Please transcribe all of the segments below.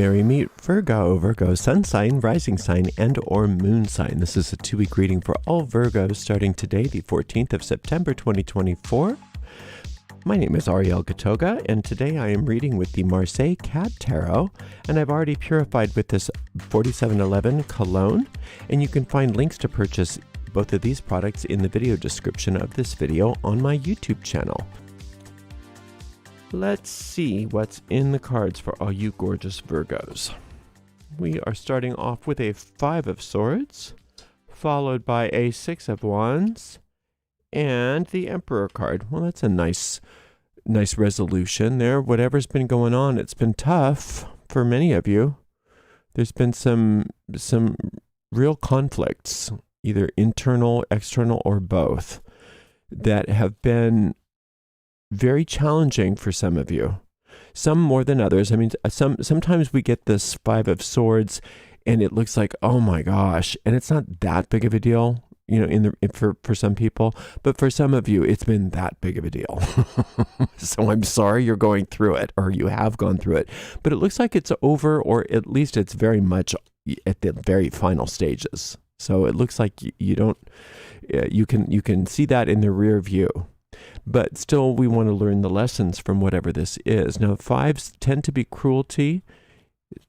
Merry meet Virgo, Virgo sun sign, rising sign, and or moon sign. This is a 2-week reading for all Virgos starting today, the 14th of September, 2024. My name is Ariel, and today I am reading with the Marseille Cat Tarot, and I've already purified with this 4711 cologne, and you can find links to purchase both of these products in the video description of this video on my YouTube channel. Let's see what's in the cards for all you gorgeous Virgos. We are starting off with a 5 of Swords, followed by a 6 of Wands, and the Emperor card. Well, that's a nice resolution there. Whatever's been going on, it's been tough for many of you. There's been some real conflicts, either internal, external, or both, that have been very challenging for some of you. Some more than others. I mean, sometimes we get this 5 of Swords and it looks like, oh my gosh, and it's not that big of a deal, you know, for some people, but for some of you, it's been that big of a deal. So I'm sorry you're going through it, or you have gone through it, but it looks like it's over, or at least it's very much at the very final stages. So it looks like you can see that in the rear view. But still, we want to learn the lessons from whatever this is. Now, 5s tend to be cruelty.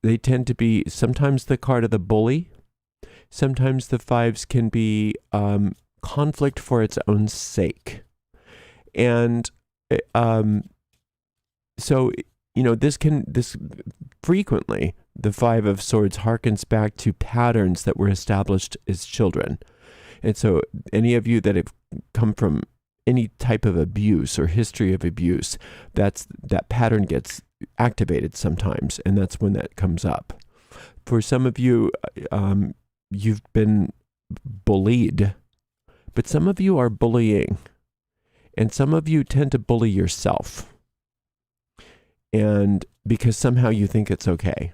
They tend to be sometimes the card of the bully. Sometimes the 5s can be conflict for its own sake. And so, you know, this frequently, the 5 of Swords harkens back to patterns that were established as children. And so any of you that have come from any type of abuse or history of abuse, that pattern gets activated sometimes, and that's when that comes up. For some of you, you've been bullied, but some of you are bullying, and some of you tend to bully yourself, and because somehow you think it's okay.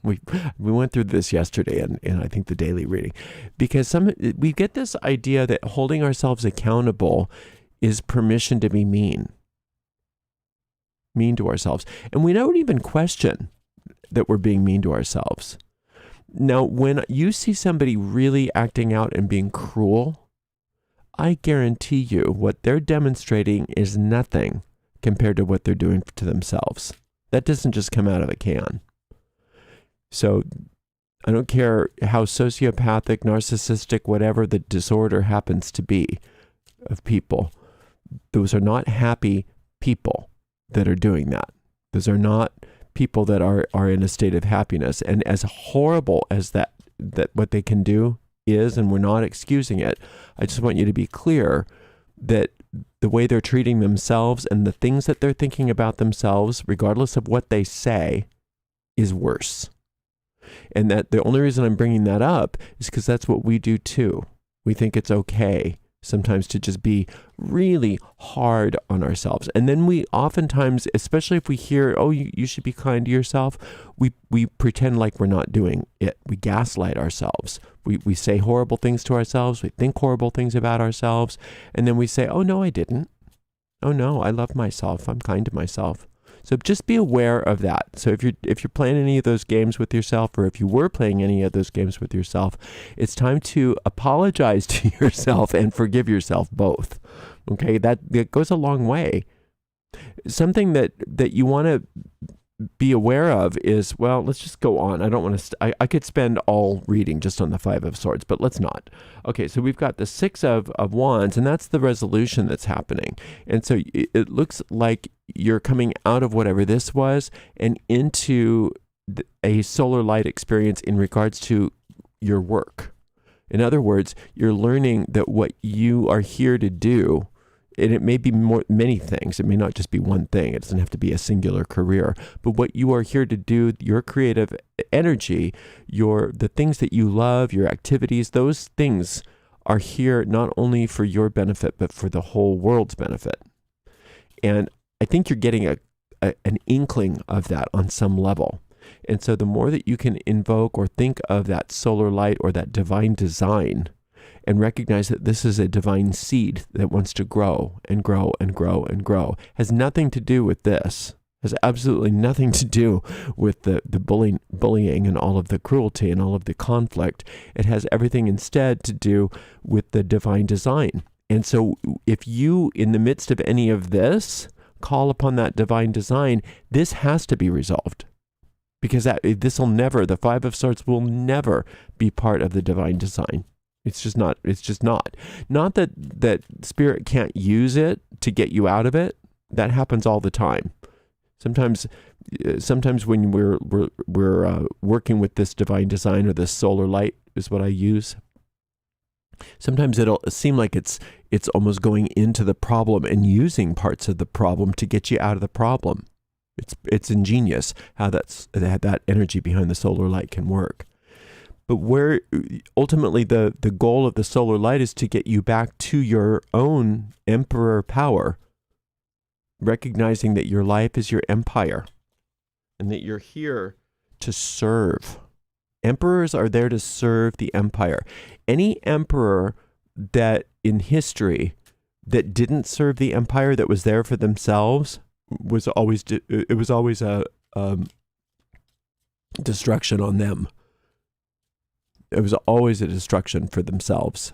We went through this yesterday in I think the daily reading, because we get this idea that holding ourselves accountable is permission to be mean to ourselves, and we don't even question that we're being mean to ourselves. Now, when you see somebody really acting out and being cruel, I guarantee you what they're demonstrating is nothing compared to what they're doing to themselves. That doesn't just come out of a can. So I don't care how sociopathic, narcissistic, whatever the disorder happens to be of people. Those are not happy people that are doing that. Those are not people that are in a state of happiness. And as horrible as that what they can do is, and we're not excusing it, I just want you to be clear that the way they're treating themselves and the things that they're thinking about themselves, regardless of what they say, is worse. And that the only reason I'm bringing that up is because that's what we do too. We think it's okay sometimes to just be really hard on ourselves. And then we oftentimes, especially if we hear, oh, you should be kind to yourself, we pretend like we're not doing it. We gaslight ourselves. We say horrible things to ourselves. We think horrible things about ourselves. And then we say, oh, no, I didn't. Oh, no, I love myself. I'm kind to myself. So just be aware of that. So if you're playing any of those games with yourself, or if you were playing any of those games with yourself, it's time to apologize to yourself and forgive yourself both. Okay, that goes a long way. Something that you want to be aware of is, well, let's just go on. I don't want to, I could spend all reading just on the 5 of Swords, but let's not. Okay, so we've got the 6 of Wands, and that's the resolution that's happening. And so it looks like you're coming out of whatever this was and into a solar light experience in regards to your work. In other words, you're learning that what you are here to do, and it may be many things. It may not just be one thing. It doesn't have to be a singular career. But what you are here to do, your creative energy, the things that you love, your activities, those things are here not only for your benefit, but for the whole world's benefit. And I think you're getting an inkling of that on some level. And so the more that you can invoke or think of that solar light or that divine design, and recognize that this is a divine seed that wants to grow and grow and grow and grow. Has nothing to do with this. Has absolutely nothing to do with the bullying and all of the cruelty and all of the conflict. It has everything instead to do with the divine design. And so if you, in the midst of any of this, call upon that divine design, this has to be resolved. Because this will never, the Five of Swords will never be part of the divine design. It's just not. It's just not. Not that Spirit can't use it to get you out of it. That happens all the time. Sometimes when we're working with this divine design, or this solar light is what I use. Sometimes it'll seem like it's almost going into the problem and using parts of the problem to get you out of the problem. It's ingenious how that energy behind the solar light can work. But where ultimately the goal of the solar light is to get you back to your own emperor power, recognizing that your life is your empire and that you're here to serve. Emperors are there to serve the empire. Any emperor that in history that didn't serve the empire, that was there for themselves, was always a destruction on them. It was always a destruction for themselves.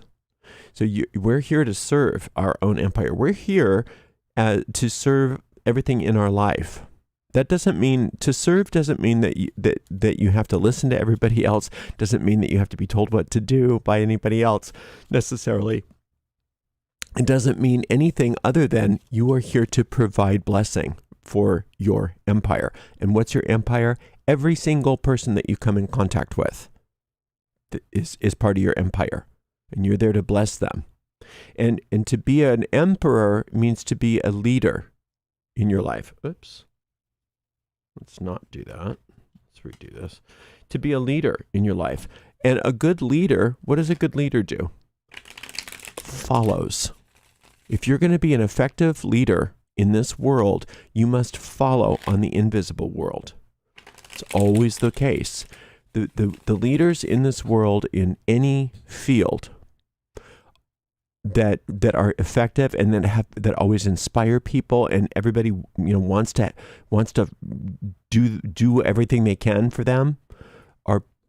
So we're here to serve our own empire. We're here to serve everything in our life. That doesn't mean, to serve doesn't mean that you have to listen to everybody else. Doesn't mean that you have to be told what to do by anybody else necessarily. It doesn't mean anything other than you are here to provide blessing for your empire. And what's your empire? Every single person that you come in contact with is part of your empire. And you're there to bless them. And to be an emperor means to be a leader in your life. Oops. Let's not do that. Let's redo this. To be a leader in your life. And a good leader, what does a good leader do? Follows. If you're going to be an effective leader in this world, you must follow on the invisible world. It's always the case. The leaders in this world, in any field, that are effective and that always inspire people, and everybody wants to do everything they can for them,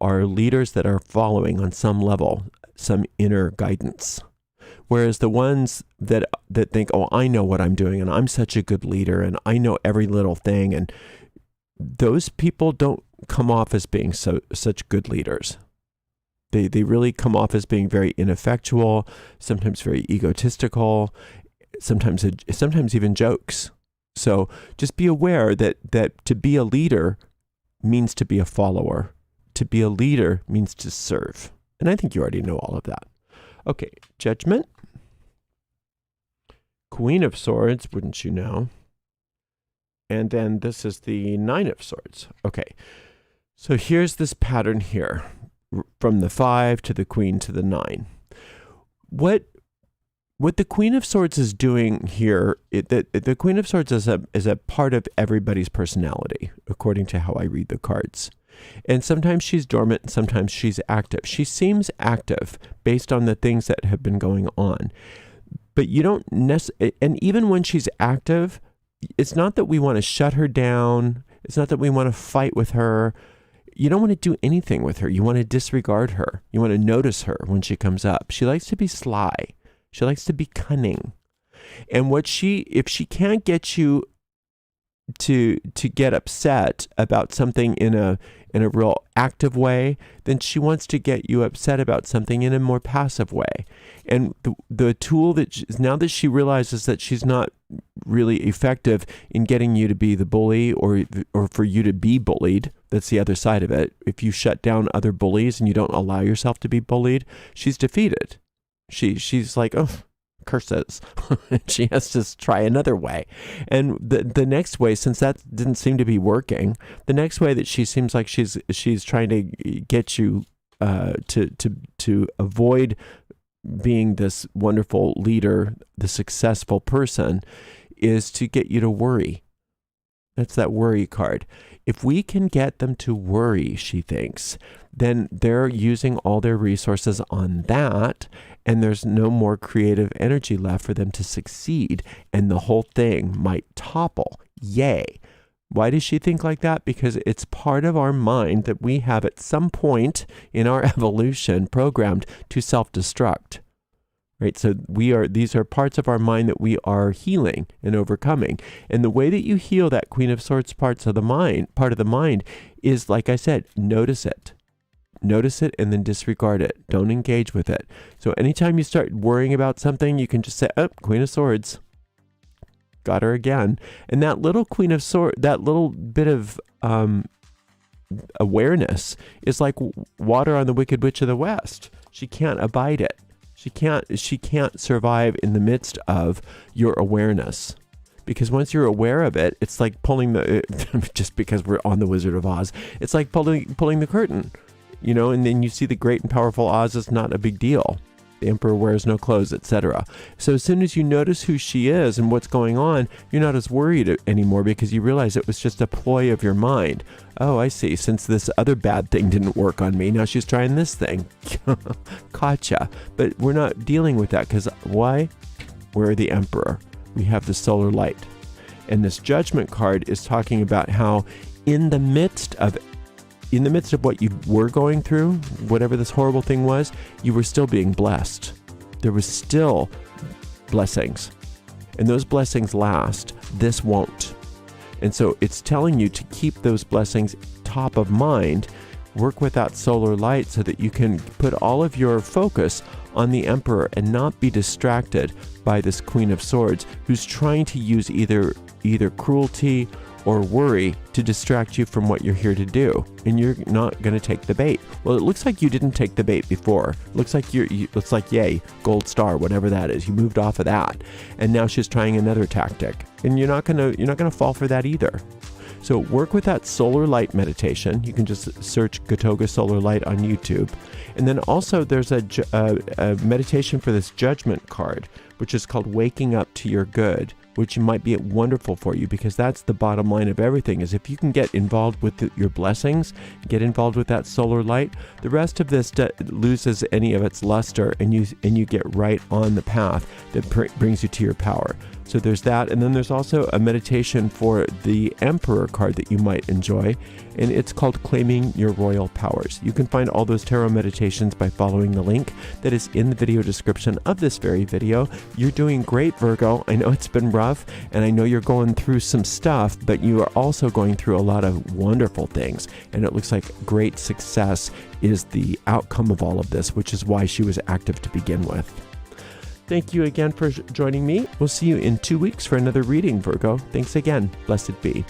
are leaders that are following on some level, some inner guidance. Whereas the ones that think, oh, I know what I'm doing and I'm such a good leader and I know every little thing, and those people don't come off as being such good leaders. They really come off as being very ineffectual, sometimes very egotistical, sometimes even jokes. So just be aware that to be a leader means to be a follower. To be a leader means to serve. And I think you already know all of that. Okay, Judgment. Queen of Swords, wouldn't you know? And then this is the Nine of Swords. Okay, so here's this pattern here. From the 5 to the Queen to the 9. What the Queen of Swords is doing here, the Queen of Swords is a part of everybody's personality, according to how I read the cards. And sometimes she's dormant, and sometimes she's active. She seems active based on the things that have been going on. But you don't and even when she's active, it's not that we want to shut her down. It's not that we want to fight with her. You don't want to do anything with her. You want to disregard her. You want to notice her when she comes up. She likes to be sly. She likes to be cunning. And if she can't get you to get upset about something in a real active way, then she wants to get you upset about something in a more passive way. And the tool now that she realizes that she's not really effective in getting you to be the bully or for you to be bullied, that's the other side of it. If you shut down other bullies and you don't allow yourself to be bullied, she's defeated. She's like, oh, curses. She has to try another way. And the next way, since that didn't seem to be working, the next way that she seems like she's trying to get you to avoid being this wonderful leader, the successful person, is to get you to worry. That's that worry card. If we can get them to worry, she thinks, then they're using all their resources on that, and there's no more creative energy left for them to succeed, and the whole thing might topple. Yay. Why does she think like that? Because it's part of our mind that we have at some point in our evolution programmed to self-destruct. Right? So these are parts of our mind that we are healing and overcoming. And the way that you heal that Queen of Swords part of the mind is, like I said, notice it. Notice it and then disregard it. Don't engage with it. So anytime you start worrying about something, you can just say, oh, Queen of Swords. Got her again. And that little Queen of Swords, that little bit of awareness is like water on the Wicked Witch of the West. She can't abide it. She can't survive in the midst of your awareness. Because once you're aware of it, it's like pulling just because we're on the Wizard of Oz, it's like pulling the curtain, and then you see the great and powerful Oz is not a big deal. The Emperor wears no clothes, etc. So as soon as you notice who she is and what's going on, you're not as worried anymore because you realize it was just a ploy of your mind. Oh, I see. Since this other bad thing didn't work on me, now she's trying this thing. Gotcha. But we're not dealing with that because why? We're the Emperor. We have the solar light. And this Judgment card is talking about how in the midst of what you were going through, whatever this horrible thing was, you were still being blessed. There was still blessings. And those blessings last. This won't. And so it's telling you to keep those blessings top of mind. Work with that solar light so that you can put all of your focus on the Emperor and not be distracted by this Queen of Swords who's trying to use either cruelty or worry to distract you from what you're here to do, and you're not going to take the bait. Well, it looks like you didn't take the bait before. Looks like yay, gold star, whatever that is. You moved off of that, and now she's trying another tactic, and you're not gonna fall for that either. So work with that solar light meditation. You can just search Gatoga Solar Light on YouTube, and then also there's a meditation for this Judgment card, which is called Waking Up to Your Good, which might be wonderful for you because that's the bottom line of everything is if you can get involved with your blessings, get involved with that solar light, the rest of this loses any of its luster and you get right on the path that brings you to your power. So there's that, and then there's also a meditation for the Emperor card that you might enjoy, and it's called Claiming Your Royal Powers. You can find all those tarot meditations by following the link that is in the video description of this very video. You're doing great, Virgo. I know it's been rough, and I know you're going through some stuff, but you are also going through a lot of wonderful things, and it looks like great success is the outcome of all of this, which is why she was active to begin with. Thank you again for joining me. We'll see you in 2 weeks for another reading, Virgo. Thanks again. Blessed be.